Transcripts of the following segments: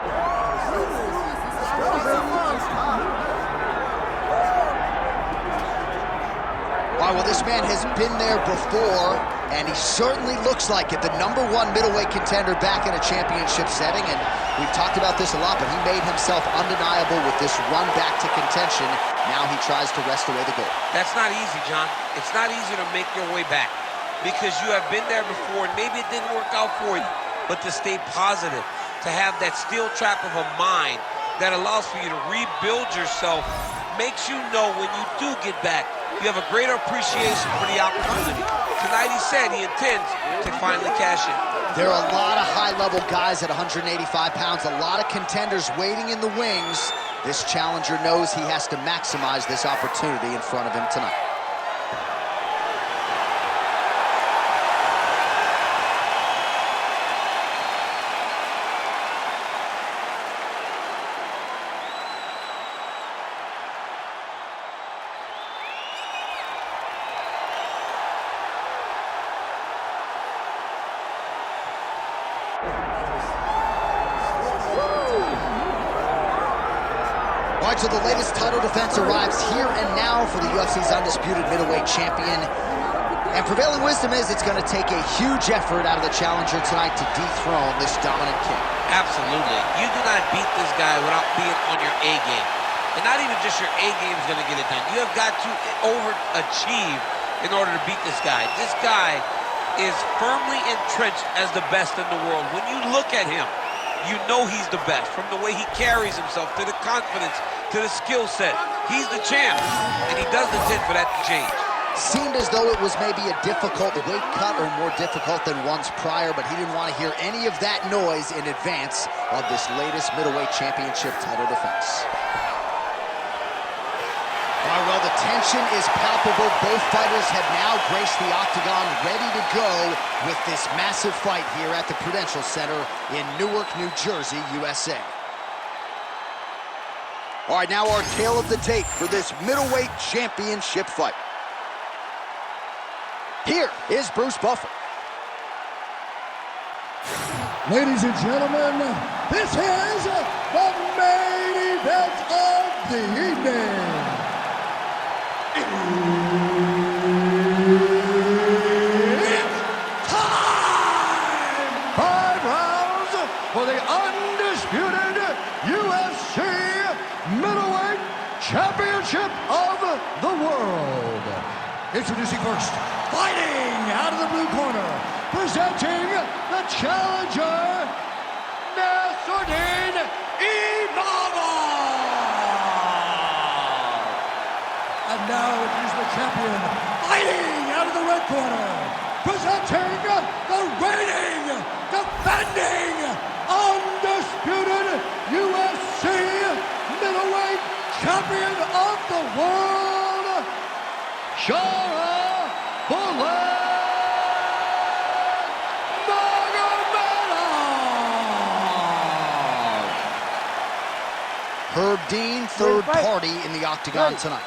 All right, well, this man has been there before, and he certainly looks like it. The #1 middleweight contender back in a championship setting, and we've talked about this a lot, but he made himself undeniable with this run back to contention. Now he tries to wrest away the gold. That's not easy, John. It's not easy to make your way back because you have been there before, and maybe it didn't work out for you, but to stay positive, to have that steel trap of a mind that allows for you to rebuild yourself, makes you know when you do get back, you have a greater appreciation for the opportunity. Tonight he said he intends to finally cash in. There are a lot of high-level guys at 185 pounds, a lot of contenders waiting in the wings. This challenger knows he has to maximize this opportunity in front of him tonight. All right, so the latest title defense arrives here and now for the UFC's undisputed middleweight champion. And prevailing wisdom is it's going to take a huge effort out of the challenger tonight to dethrone this dominant king. Absolutely. You do not beat this guy without being on your A game. And not even just your A game is going to get it done. You have got to overachieve in order to beat this guy. This guy is firmly entrenched as the best in the world. When you look at him, you know he's the best. From the way he carries himself, to the confidence, to the skill set. He's the champ, and he doesn't intend for that to change. Seemed as though it was maybe a difficult weight cut or more difficult than ones prior, but he didn't want to hear any of that noise in advance of this latest middleweight championship title defense. All right, well, the tension is palpable. Both fighters have now graced the octagon, ready to go with this massive fight here at the Prudential Center in Newark, New Jersey, USA. All right, now our tale of the tape for this middleweight championship fight. Here is Bruce Buffer. Ladies and gentlemen, this is the main event of the evening. It's time! 5 rounds for the undisputed UFC middleweight championship of the world. Introducing first, fighting out of the blue corner, presenting the challenger, Nassourdine Imavov. And now he's the champion, fighting out of the red corner, presenting the reigning, defending, undisputed UFC middleweight champion of the world, Sharabutdin Magomedov. Herb Dean, third party in the octagon tonight.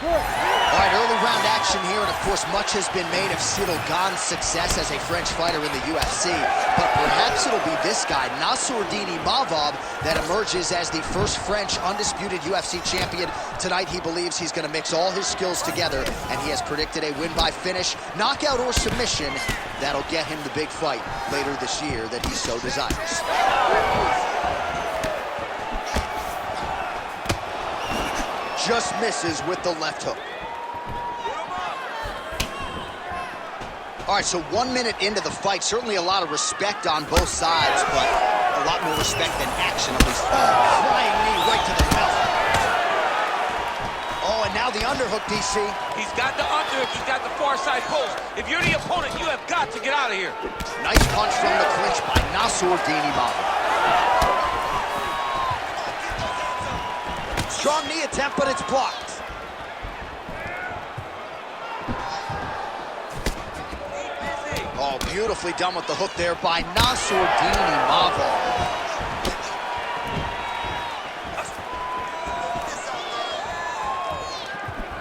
All right, early round action here, and of course much has been made of Ciryl Gane's success as a French fighter in the UFC, but perhaps it'll be this guy, Nassourdine Imavov, that emerges as the first French undisputed UFC champion. Tonight he believes he's going to mix all his skills together, and he has predicted a win by finish, knockout or submission. That'll get him the big fight later this year that he so desires. Just misses with the left hook. All right, so 1 minute into the fight, certainly a lot of respect on both sides, but a lot more respect than action, at least. Flying knee right to the mouth. Oh, and now the underhook, DC. He's got the underhook, he's got the far side post. If you're the opponent, you have got to get out of here. Nice punch from the clinch by Nassourdine Imavov. Strong knee attempt, but it's blocked. Oh, beautifully done with the hook there by Nassourdine Imavov.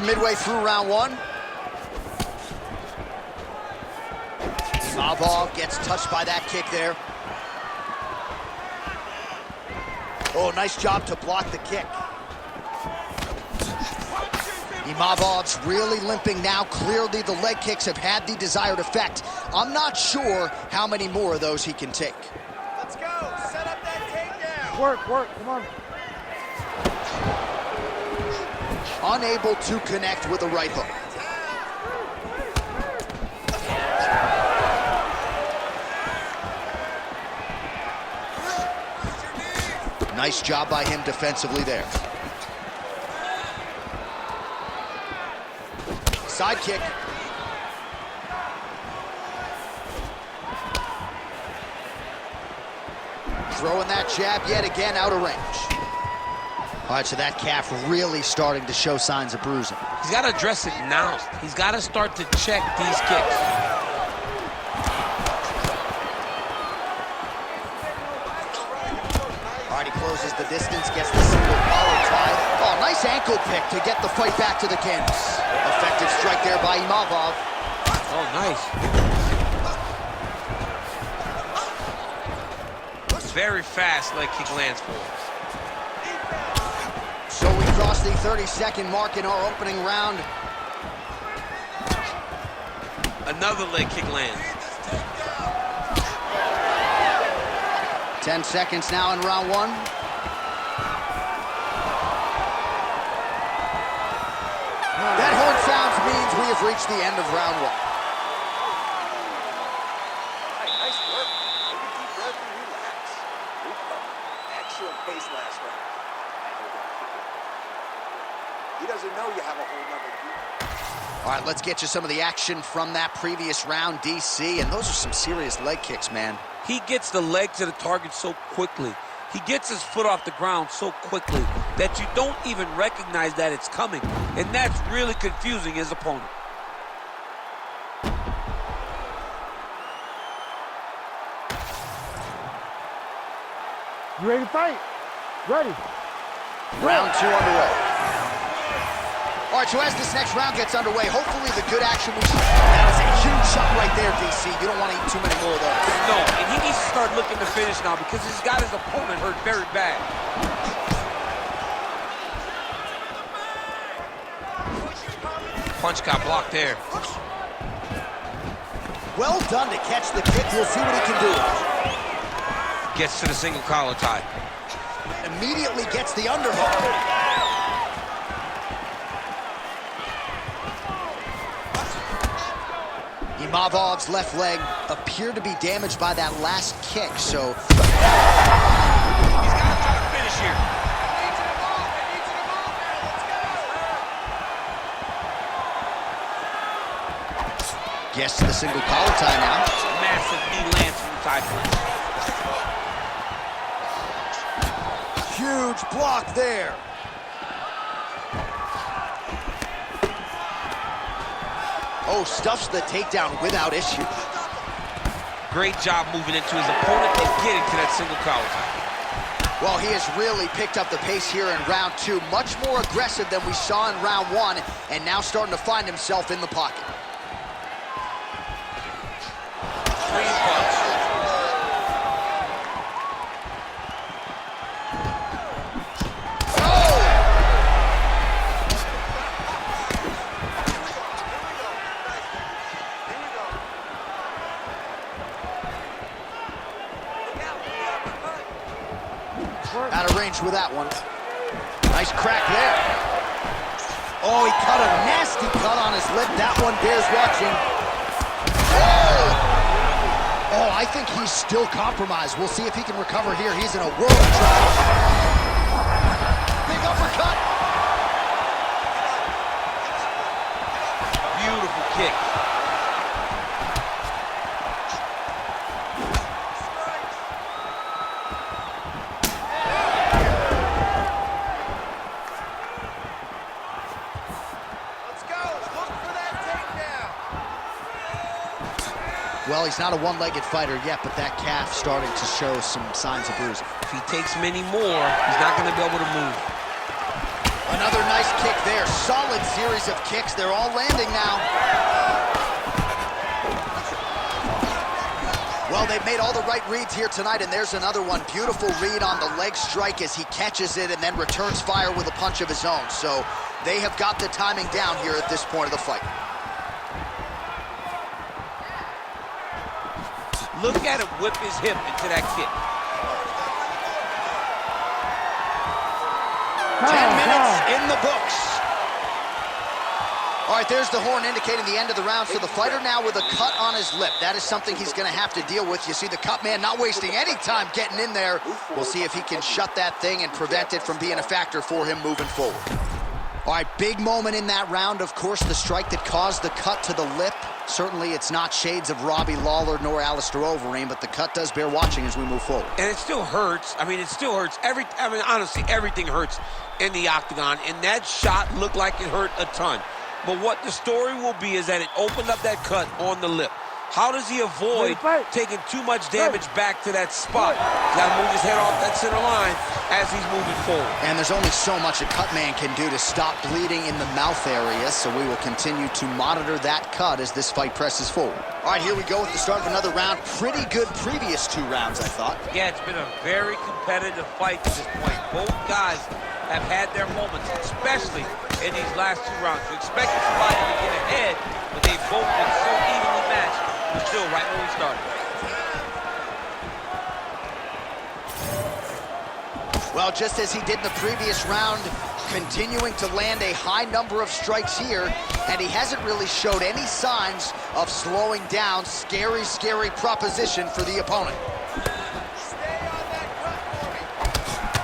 Midway through round one. Imavov gets touched by that kick there. Oh, nice job to block the kick. Imavov's really limping now. Clearly, the leg kicks have had the desired effect. I'm not sure how many more of those he can take. Let's go. Set up that takedown. Work, come on. Unable to connect with a right hook. Nice job by him defensively there. Side kick. Throwing that jab yet again out of range. All right, so that calf really starting to show signs of bruising. He's got to address it now. He's got to start to check these kicks. All right, he closes the distance, gets the single collar tie. Oh, nice ankle pick to get the fight back to the canvas. Effective strike there by Imavov. Oh, nice. Very fast leg kick lands for him. So we cross the 30-second mark in our opening round. Another leg kick lands. 10 seconds now in round one. That horn sounds means we have reached the end of round one. Nice work. Take a deep breath and relax. Excellent pace last round. He doesn't know you have a whole nother gear. All right, let's get you some of the action from that previous round, DC. And those are some serious leg kicks, man. He gets the leg to the target so quickly. He gets his foot off the ground so quickly that you don't even recognize that it's coming. And that's really confusing his opponent. You ready to fight? Ready. Round two underway. All right, so as this next round gets underway, hopefully the good action we see. That is a huge shot right there, DC. You don't want to eat too many more of those. No, and he needs to start looking to finish now because he's got his opponent hurt very bad. Punch got blocked there. Well done to catch the kick. We'll see what he can do. Gets to the single collar tie. Immediately gets the underhook. Imavov's left leg appeared to be damaged by that last kick, so... He's got to try to finish here. Gets to the single collar tie now. Massive knee lands from the tie punch. Huge block there. Oh, stuffs the takedown without issue. Great job moving into his opponent and getting to that single collar tie. Well, he has really picked up the pace here in round two. Much more aggressive than we saw in round one, and now starting to find himself in the pocket. Clean punch. Out of range with that one. Nice crack there. Oh, he cut a nasty cut on his lip. That one bears watching. Oh, I think he's still compromised. We'll see if he can recover here. He's in a world of trouble. Big uppercut. Beautiful kick. Well, he's not a one-legged fighter yet, but that calf starting to show some signs of bruising. If he takes many more, he's not going to be able to move. Another nice kick there. Solid series of kicks. They're all landing now. Well, they've made all the right reads here tonight, and there's another one. Beautiful read on the leg strike as he catches it and then returns fire with a punch of his own. So they have got the timing down here at this point of the fight. Look at him whip his hip into that kick. 10 minutes in the books. All right, there's the horn indicating the end of the round. So the fighter now with a cut on his lip. That is something he's going to have to deal with. You see the cut man not wasting any time getting in there. We'll see if he can shut that thing and prevent it from being a factor for him moving forward. All right, big moment in that round, of course, the strike that caused the cut to the lip. Certainly, it's not shades of Robbie Lawler nor Alistair Overeem, but the cut does bear watching as we move forward. And it still hurts. I mean, it still hurts. Honestly, everything hurts in the octagon, and that shot looked like it hurt a ton. But what the story will be is that it opened up that cut on the lip. How does he avoid taking too much damage back to that spot? He's got to move his head off that center line as he's moving forward. And there's only so much a cut man can do to stop bleeding in the mouth area, so we will continue to monitor that cut as this fight presses forward. All right, here we go with the start of another round. Pretty good previous 2 rounds, I thought. Yeah, it's been a very competitive fight to this point. Both guys have had their moments, especially in these last 2 rounds. You expected somebody to get ahead, but they've both been so evenly matched. We're still right where we started. Well, just as he did in the previous round, continuing to land a high number of strikes here, and he hasn't really showed any signs of slowing down. Scary, scary proposition for the opponent.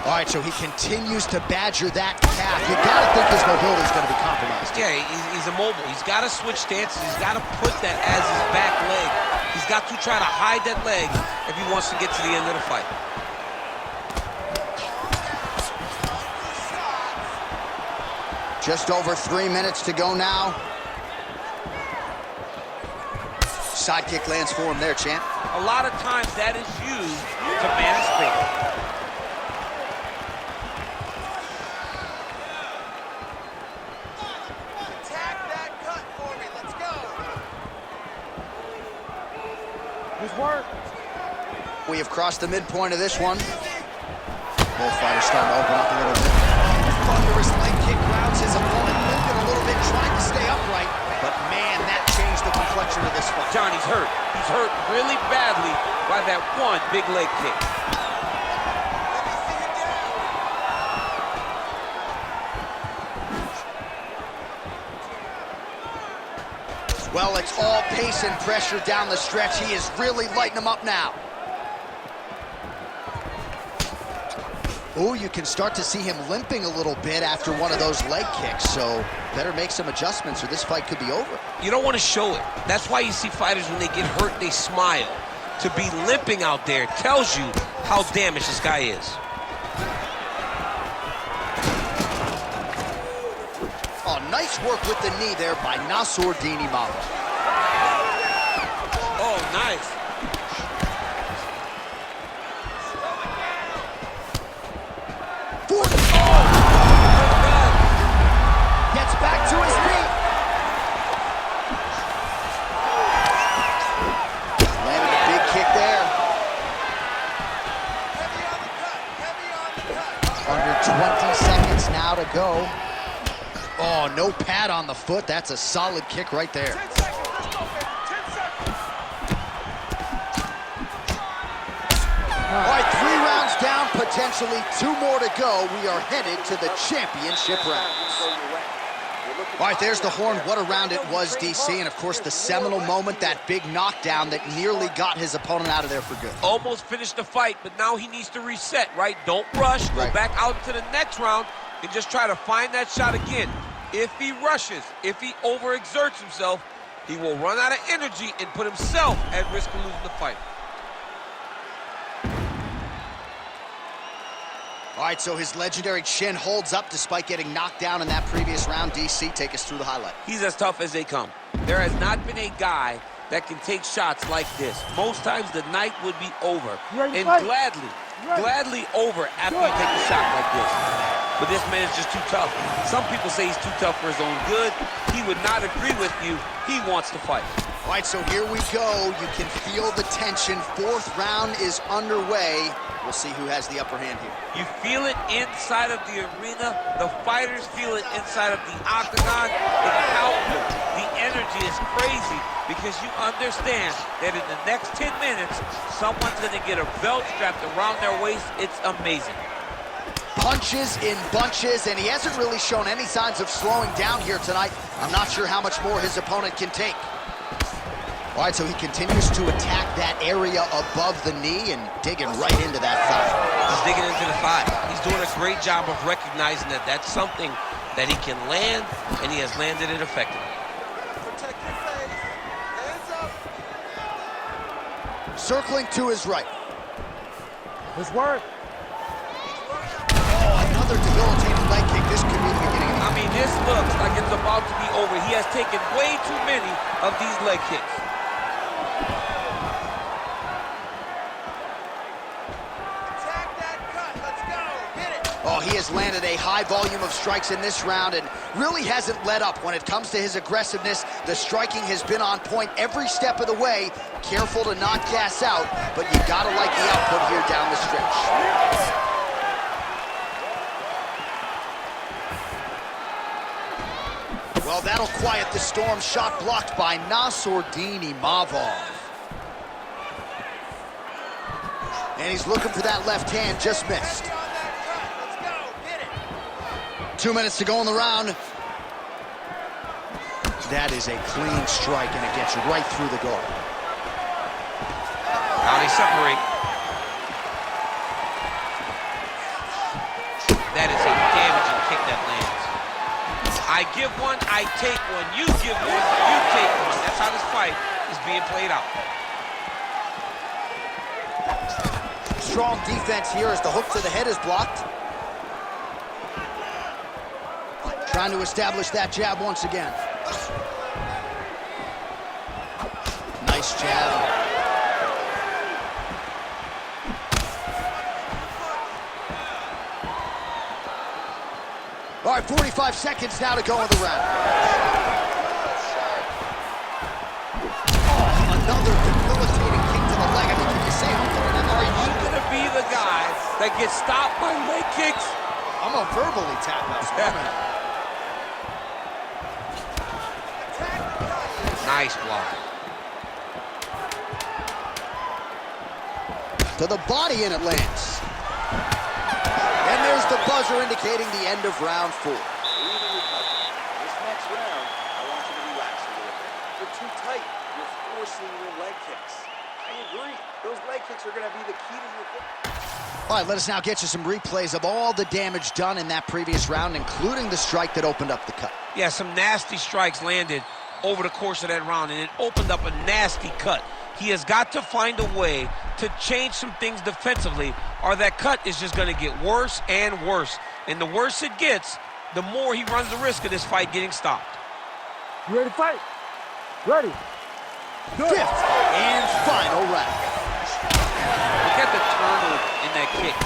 All right, so he continues to badger that calf. You gotta think his mobility is gonna be compromised. Yeah, he's immobile. He's got to switch stances. He's got to put that as his back leg. He's got to try to hide that leg if he wants to get to the end of the fight. Just over 3 minutes to go now. Side kick lands for him there, champ. A lot of times that is used to man his favor. Work. We have crossed the midpoint of this one. Both fighters starting to open up a little bit. Thunderous leg kick grounds his opponent, limping a little bit, trying to stay upright. But man, that changed the complexion of this fight. Johnny's hurt. He's hurt really badly by that one big leg kick. Well, it's all pace and pressure down the stretch. He is really lighting them up now. Oh, you can start to see him limping a little bit after one of those leg kicks, so better make some adjustments or this fight could be over. You don't want to show it. That's why you see fighters, when they get hurt, they smile. To be limping out there tells you how damaged this guy is. Oh, nice work with the knee there by Nassourdine Imavov. Oh, nice. Gets back to his feet. Landed a big kick there. Under 20 seconds now to go. Oh, no pad on the foot. That's a solid kick right there. 10 seconds. Let's go, man. 10 seconds. All right, 3 rounds down, potentially 2 more to go. We are headed to the championship rounds. All right, there's the horn. What a round it was, DC. And, of course, the seminal moment, that big knockdown that nearly got his opponent out of there for good. Almost finished the fight, but now he needs to reset, right? Don't rush. Go back out into the next round and just try to find that shot again. If he rushes, if he overexerts himself, he will run out of energy and put himself at risk of losing the fight. All right, so his legendary chin holds up despite getting knocked down in that previous round. DC, take us through the highlight. He's as tough as they come. There has not been a guy that can take shots like this. Most times the night would be over. And gladly over after you take a shot like this. But this man is just too tough. Some people say he's too tough for his own good. He would not agree with you. He wants to fight. All right, so here we go. You can feel the tension. Fourth round is underway. We'll see who has the upper hand here. You feel it inside of the arena. The fighters feel it inside of the octagon. The outlook, the energy is crazy because you understand that in the next 10 minutes, someone's going to get a belt strapped around their waist. It's amazing. Punches in bunches, and he hasn't really shown any signs of slowing down here tonight. I'm not sure how much more his opponent can take. All right, so he continues to attack that area above the knee and digging right into that thigh. He's digging into the thigh. He's doing a great job of recognizing that that's something that he can land, and he has landed it effectively. Protect your face. Hands up. Circling to his right. His work. Oh, another debilitating leg kick. This could be the beginning of the I mean, this looks like it's about to be over. He has taken way too many of these leg kicks. Oh, he has landed a high volume of strikes in this round and really hasn't let up when it comes to his aggressiveness. The striking has been on point every step of the way. Careful to not gas out, but you gotta like the output here down the stretch. Well, that'll quiet the storm. Shot blocked by Nassourdine Imavov. And he's looking for that left hand, just missed. 2 minutes to go in the round. That is a clean strike, and it gets right through the guard. Now they separate. That is a damaging kick that lands. I give one, I take one. You give one, you take one. That's how this fight is being played out. Strong defense here as the hook to the head is blocked. Trying to establish that jab once again. Nice jab. All right, 45 seconds now to go in the round. Oh, another debilitating kick to the leg. I mean, can you say Are you going to be the guy that gets stopped by leg kicks? I'm a verbally tap out. Nice block. To the body, and it lands. And there's the buzzer indicating the end of round 4. This next round, I want you to relax a little bit. You're too tight. You're forcing your leg kicks. I agree. Those leg kicks are going to be the key to your victory. All right, let us now get you some replays of all the damage done in that previous round, including the strike that opened up the cut. Yeah, some nasty strikes landed over the course of that round, and it opened up a nasty cut. He has got to find a way to change some things defensively, or that cut is just going to get worse and worse. And the worse it gets, the more he runs the risk of this fight getting stopped. You ready to fight? Ready. Fifth and final round. Look at the turtle in that kick.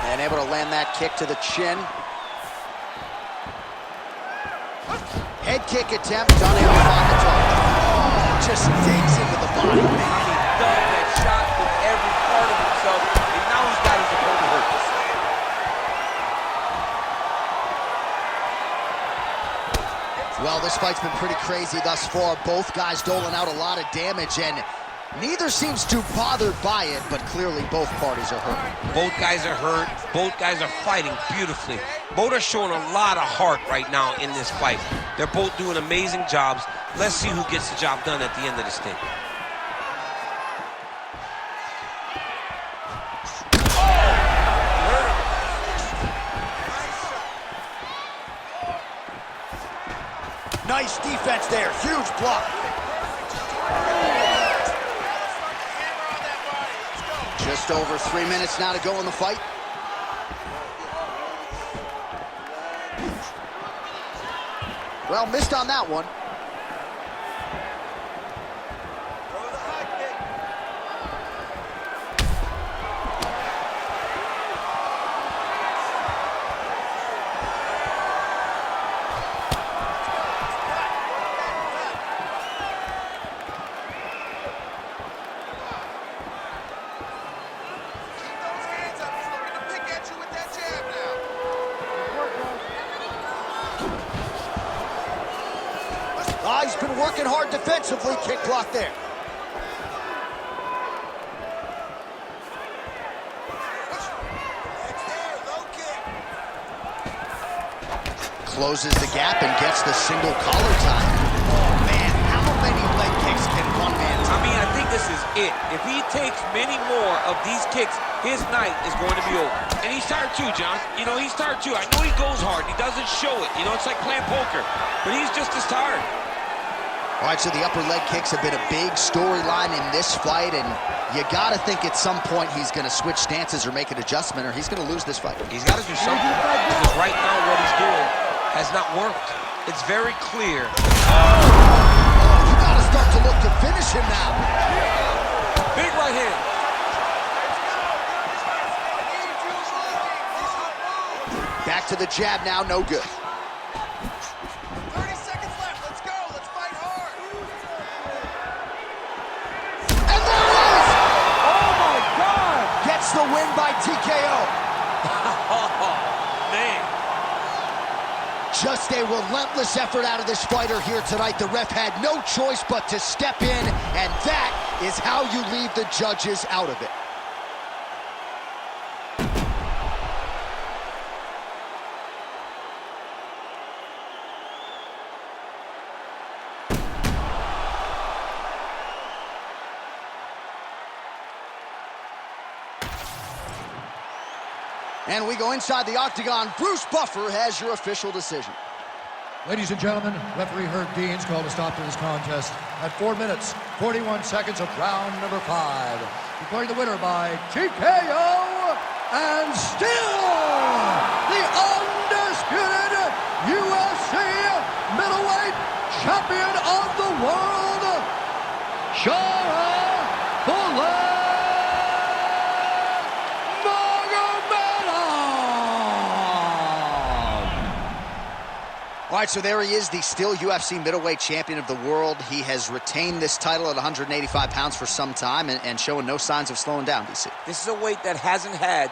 And able to land that kick to the chin. Head kick attempt, unable to find the target. Oh, just digs into the body. And he dug that shot with every part of himself, and now he's got his opponent hurt. Well, this fight's been pretty crazy thus far. Both guys doling out a lot of damage, and neither seems too bothered by it, but clearly both parties are hurt. Both guys are hurt. Both guys are fighting beautifully. Both are showing a lot of heart right now in this fight. They're both doing amazing jobs. Let's see who gets the job done at the end of this thing. Nice defense there, huge block. Just over 3 minutes now to go in the fight. Well, missed on that one. working hard defensively. Kick block there. Closes the gap and gets the single collar tie. Oh, man, how many leg kicks can one man take? I mean, I think this is it. If he takes many more of these kicks, his night is going to be over. And he's tired too, John. You know, he's tired too. I know he goes hard. He doesn't show it. You know, it's like playing poker. But he's just as tired. All right, so the upper leg kicks have been a big storyline in this fight, and you got to think at some point he's going to switch stances or make an adjustment, or he's going to lose this fight. He's got to do something, because right now what he's doing has not worked. It's very clear. Oh, you got to start to look to finish him now. Big right hand. Back to the jab now, no good. 30 seconds left. Let's go. Let's fight hard. And there it is! Oh my God! Gets the win by TKO. Oh, man. Just a relentless effort out of this fighter here tonight. The ref had no choice but to step in, and that is how you leave the judges out of it. And we go inside the octagon. Bruce Buffer has your official decision. Ladies and gentlemen, referee Herb Dean's called a stop to this contest at 4 minutes, 41 seconds of round number 5. Declaring the winner by TKO, and still the undisputed UFC middleweight champion of the world, Sharabutdin Magomedov. All right, so there he is, the still UFC middleweight champion of the world. He has retained this title at 185 pounds for some time and showing no signs of slowing down, DC. This is a weight that hasn't had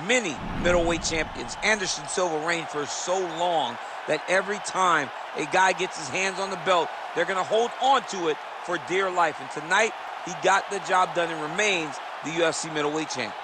many middleweight champions. Anderson Silva reigned for so long that every time a guy gets his hands on the belt, they're going to hold on to it for dear life. And tonight, he got the job done and remains the UFC middleweight champ.